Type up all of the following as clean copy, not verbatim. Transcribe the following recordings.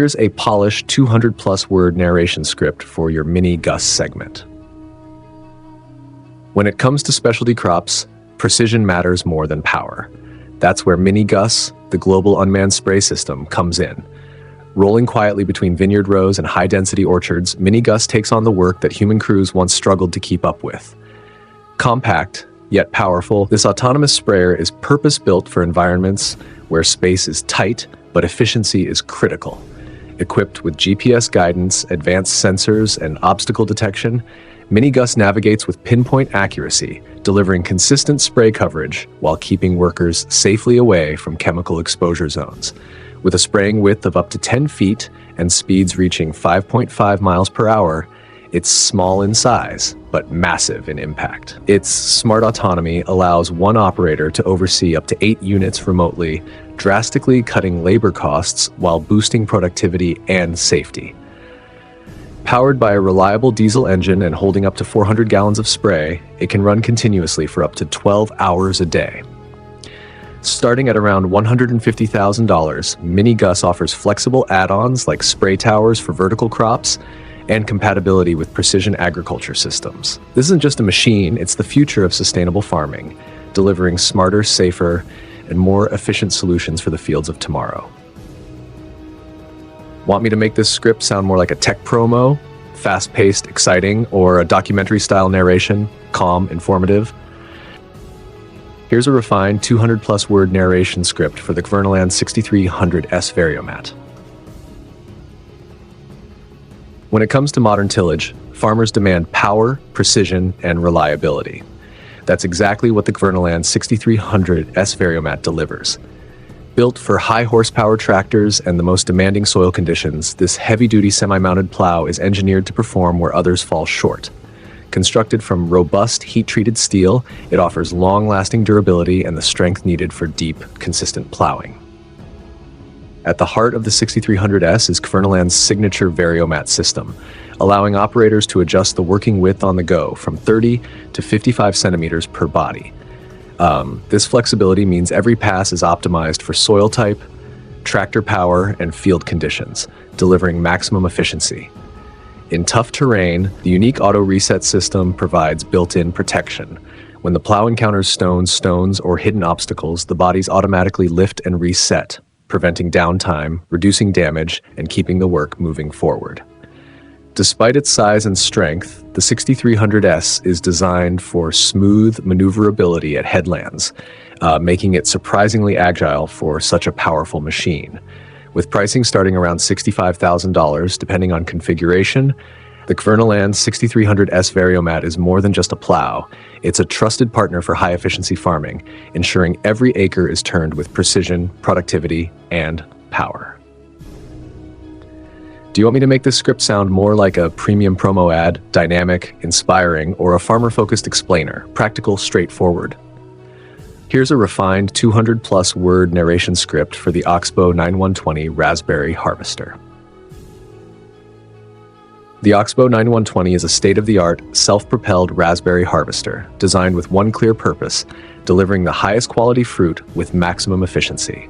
Here's a polished 200-plus word narration script for your Mini Gus segment. When it comes to specialty crops, precision matters more than power. That's where Mini Gus, the global unmanned spray system, comes in. Rolling quietly between vineyard rows and high-density orchards, Mini Gus takes on the work that human crews once struggled to keep up with. Compact, yet powerful, this autonomous sprayer is purpose-built for environments where space is tight, but efficiency is critical. Equipped with GPS guidance, advanced sensors, and obstacle detection, Mini Gus navigates with pinpoint accuracy, delivering consistent spray coverage while keeping workers safely away from chemical exposure zones. With a spraying width of up to 10 feet and speeds reaching 5.5 miles per hour, it's small in size, but massive in impact. Its smart autonomy allows one operator to oversee up to 8 units remotely, drastically cutting labor costs while boosting productivity and safety. Powered by a reliable diesel engine and holding up to 400 gallons of spray, it can run continuously for up to 12 hours a day. Starting at around $150,000, Mini Gus offers flexible add-ons like spray towers for vertical crops and compatibility with precision agriculture systems. This isn't just a machine, it's the future of sustainable farming, delivering smarter, safer, and more efficient solutions for the fields of tomorrow. Want me to make this script sound more like a tech promo, fast-paced, exciting, or a documentary-style narration, calm, informative? Here's a refined 200-plus word narration script for the Kverneland 6300S Variomat. When it comes to modern tillage, farmers demand power, precision, and reliability. That's exactly what the Kverneland 6300S Variomat delivers. Built for high horsepower tractors and the most demanding soil conditions, this heavy-duty semi-mounted plow is engineered to perform where others fall short. Constructed from robust, heat-treated steel, it offers long-lasting durability and the strength needed for deep, consistent plowing. At the heart of the 6300S is Kverneland's signature Variomat system, allowing operators to adjust the working width on the go from 30 to 55 centimeters per body. This flexibility means every pass is optimized for soil type, tractor power, and field conditions, delivering maximum efficiency. In tough terrain, the unique auto reset system provides built-in protection. When the plow encounters stones, or hidden obstacles, the bodies automatically lift and reset, preventing downtime, reducing damage, and keeping the work moving forward. Despite its size and strength, the 6300S is designed for smooth maneuverability at headlands, making it surprisingly agile for such a powerful machine. With pricing starting around $65,000 depending on configuration, the Kverneland 6300S Variomat is more than just a plow. It's a trusted partner for high-efficiency farming, ensuring every acre is turned with precision, productivity, and power. Do you want me to make this script sound more like a premium promo ad, dynamic, inspiring, or a farmer-focused explainer, practical, straightforward? Here's a refined 200-plus word narration script for the Oxbow 9120 Raspberry Harvester. The Oxbow 9120 is a state-of-the-art, self-propelled raspberry harvester designed with one clear purpose: delivering the highest quality fruit with maximum efficiency.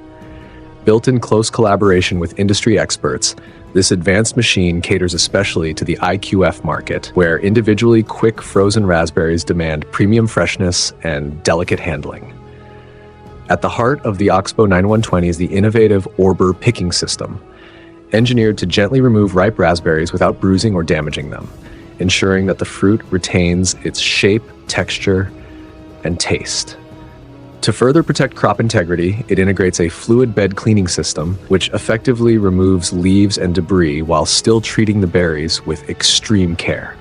Built in close collaboration with industry experts, this advanced machine caters especially to the IQF market, where individually quick frozen raspberries demand premium freshness and delicate handling. At the heart of the Oxbow 9120 is the innovative Arbor picking system, engineered to gently remove ripe raspberries without bruising or damaging them, ensuring that the fruit retains its shape, texture, and taste. To further protect crop integrity, it integrates a fluid bed cleaning system, which effectively removes leaves and debris while still treating the berries with extreme care.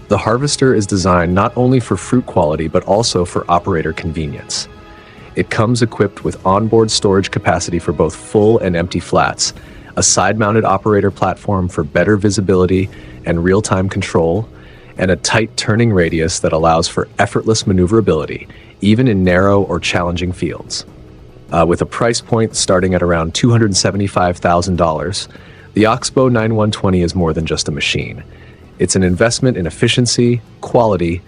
The harvester is designed not only for fruit quality, but also for operator convenience. It comes equipped with onboard storage capacity for both full and empty flats, a side-mounted operator platform for better visibility and real-time control, and a tight turning radius that allows for effortless maneuverability, even in narrow or challenging fields. With a price point starting at around $275,000, the Oxbow 9120 is more than just a machine. It's an investment in efficiency, quality,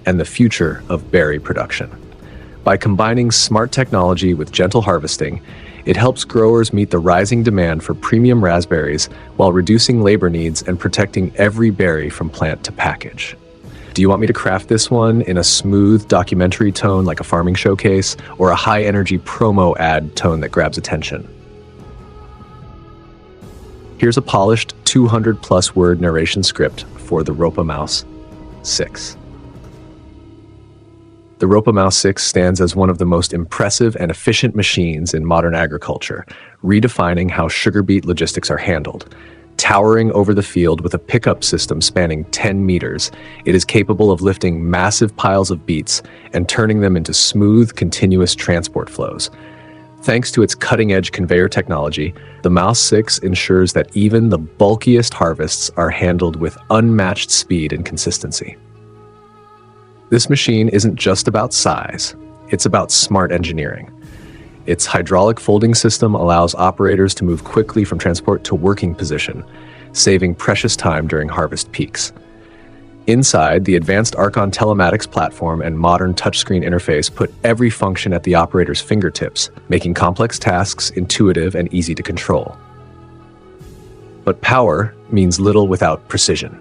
and the future of berry production. By combining smart technology with gentle harvesting, It helps growers meet the rising demand for premium raspberries while reducing labor needs and protecting every berry from plant to package. Do you want me to craft this one in a smooth documentary tone like a farming showcase, or a high-energy promo ad tone that grabs attention? Here's a polished 200-plus word narration script for the Ropa Mouse 6. The Ropa Mouse 6 stands as one of the most impressive and efficient machines in modern agriculture, redefining how sugar beet logistics are handled. Towering over the field with a pickup system spanning 10 meters, it is capable of lifting massive piles of beets and turning them into smooth, continuous transport flows. Thanks to its cutting-edge conveyor technology, the Mouse 6 ensures that even the bulkiest harvests are handled with unmatched speed and consistency. This machine isn't just about size, it's about smart engineering. Its hydraulic folding system allows operators to move quickly from transport to working position, saving precious time during harvest peaks. Inside, the advanced Archon telematics platform and modern touchscreen interface put every function at the operator's fingertips, making complex tasks intuitive and easy to control. But power means little without precision.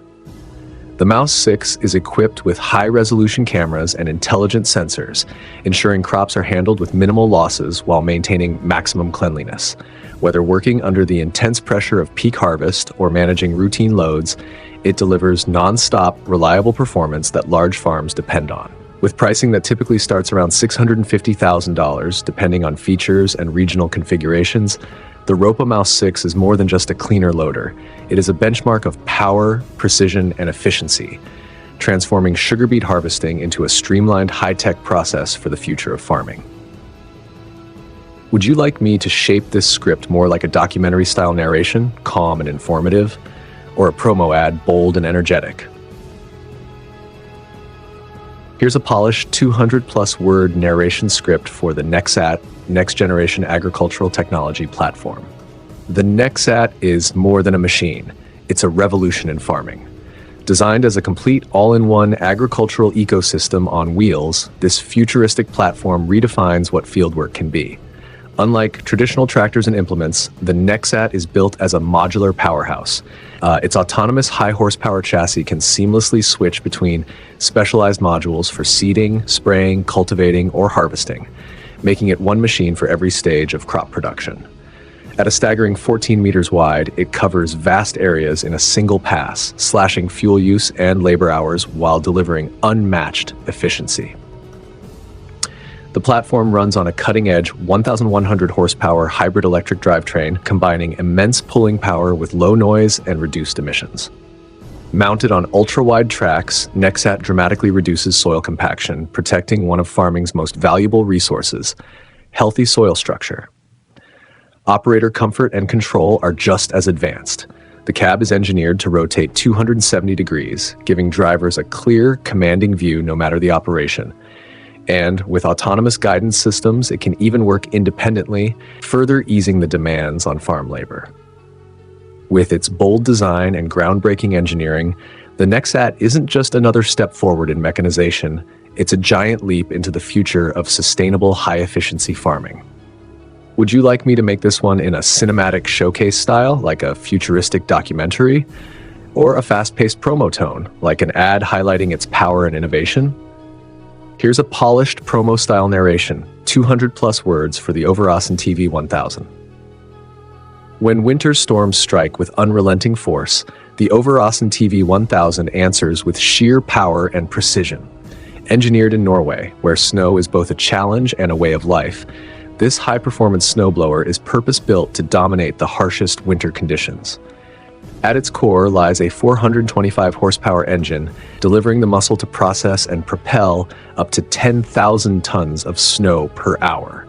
The Mouse 6 is equipped with high-resolution cameras and intelligent sensors, ensuring crops are handled with minimal losses while maintaining maximum cleanliness. Whether working under the intense pressure of peak harvest or managing routine loads, it delivers non-stop, reliable performance that large farms depend on. With pricing that typically starts around $650,000, depending on features and regional configurations, the Ropa Mouse 6 is more than just a cleaner loader. It is a benchmark of power, precision, and efficiency, transforming sugar beet harvesting into a streamlined, high-tech process for the future of farming. Would you like me to shape this script more like a documentary-style narration, calm and informative, or a promo ad, bold and energetic? Here's a polished 200-plus word narration script for the Nexat, Next Generation Agricultural Technology platform. The Nexat is more than a machine. It's a revolution in farming. Designed as a complete all-in-one agricultural ecosystem on wheels, this futuristic platform redefines what fieldwork can be. Unlike traditional tractors and implements, the Nexat is built as a modular powerhouse. Its autonomous high-horsepower chassis can seamlessly switch between specialized modules for seeding, spraying, cultivating, or harvesting, making it one machine for every stage of crop production. At a staggering 14 meters wide, it covers vast areas in a single pass, slashing fuel use and labor hours while delivering unmatched efficiency. The platform runs on a cutting-edge 1,100 horsepower hybrid electric drivetrain, combining immense pulling power with low noise and reduced emissions. Mounted on ultra-wide tracks, Nexat dramatically reduces soil compaction, protecting one of farming's most valuable resources, healthy soil structure. Operator comfort and control are just as advanced. The cab is engineered to rotate 270 degrees, giving drivers a clear, commanding view no matter the operation. And with autonomous guidance systems, it can even work independently, further easing the demands on farm labor. With its bold design and groundbreaking engineering, the Nexat isn't just another step forward in mechanization, it's a giant leap into the future of sustainable, high-efficiency farming. Would you like me to make this one in a cinematic showcase style, like a futuristic documentary, or a fast-paced promo tone, like an ad highlighting its power and innovation? Here's a polished promo-style narration, 200-plus words for the Overossen TV 1000. When winter storms strike with unrelenting force, the Overossen TV 1000 answers with sheer power and precision. Engineered in Norway, where snow is both a challenge and a way of life, this high-performance snowblower is purpose-built to dominate the harshest winter conditions. At its core lies a 425 horsepower engine, delivering the muscle to process and propel up to 10,000 tons of snow per hour.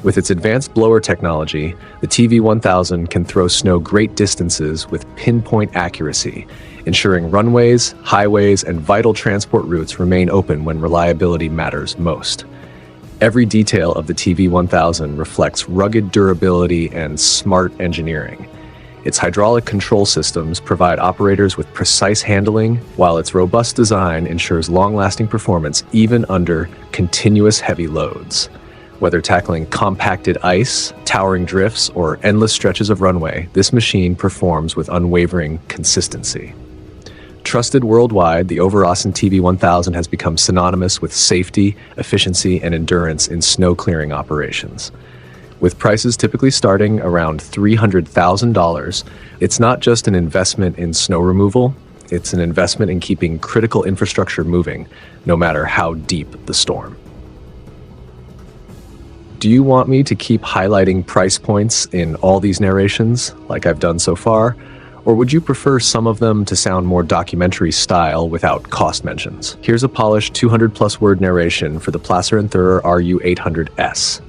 With its advanced blower technology, the TV1000 can throw snow great distances with pinpoint accuracy, ensuring runways, highways, and vital transport routes remain open when reliability matters most. Every detail of the TV1000 reflects rugged durability and smart engineering. Its hydraulic control systems provide operators with precise handling, while its robust design ensures long-lasting performance even under continuous heavy loads. Whether tackling compacted ice, towering drifts, or endless stretches of runway, this machine performs with unwavering consistency. Trusted worldwide, the Overossen TV1000 has become synonymous with safety, efficiency, and endurance in snow clearing operations. With prices typically starting around $300,000, it's not just an investment in snow removal, it's an investment in keeping critical infrastructure moving, no matter how deep the storm. Do you want me to keep highlighting price points in all these narrations, like I've done so far? Or would you prefer some of them to sound more documentary style without cost mentions? Here's a polished 200-plus word narration for the Placer & Thurrer RU800S.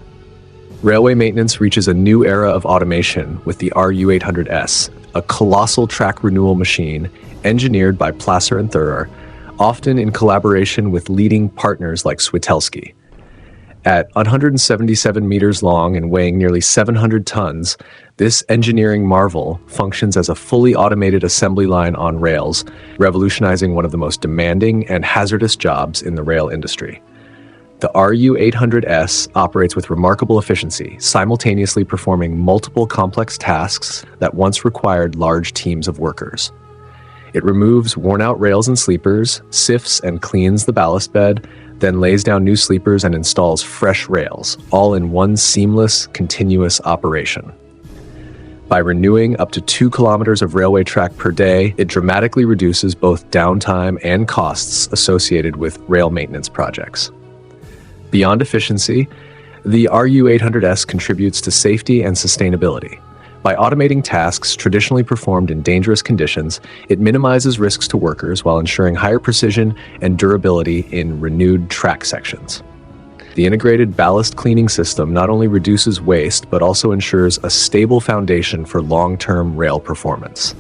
Railway maintenance reaches a new era of automation with the RU800S, a colossal track renewal machine engineered by Placer & Thurrer, often in collaboration with leading partners like Switelski. At 177 meters long and weighing nearly 700 tons, this engineering marvel functions as a fully automated assembly line on rails, revolutionizing one of the most demanding and hazardous jobs in the rail industry. The RU800S operates with remarkable efficiency, simultaneously performing multiple complex tasks that once required large teams of workers. It removes worn-out rails and sleepers, sifts and cleans the ballast bed, then lays down new sleepers and installs fresh rails, all in one seamless, continuous operation. By renewing up to 2 kilometers of railway track per day, it dramatically reduces both downtime and costs associated with rail maintenance projects. Beyond efficiency, the RU800S contributes to safety and sustainability. By automating tasks traditionally performed in dangerous conditions, it minimizes risks to workers while ensuring higher precision and durability in renewed track sections. The integrated ballast cleaning system not only reduces waste, but also ensures a stable foundation for long-term rail performance.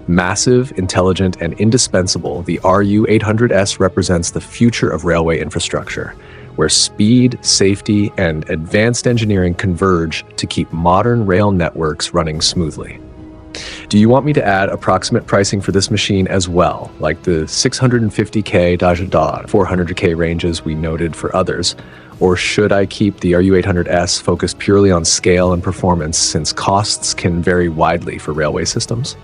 Massive, intelligent, and indispensable, the RU800S represents the future of railway infrastructure, where speed, safety, and advanced engineering converge to keep modern rail networks running smoothly. Do you want me to add approximate pricing for this machine as well, like the 650K, 400K ranges we noted for others? Or should I keep the RU800S focused purely on scale and performance, since costs can vary widely for railway systems?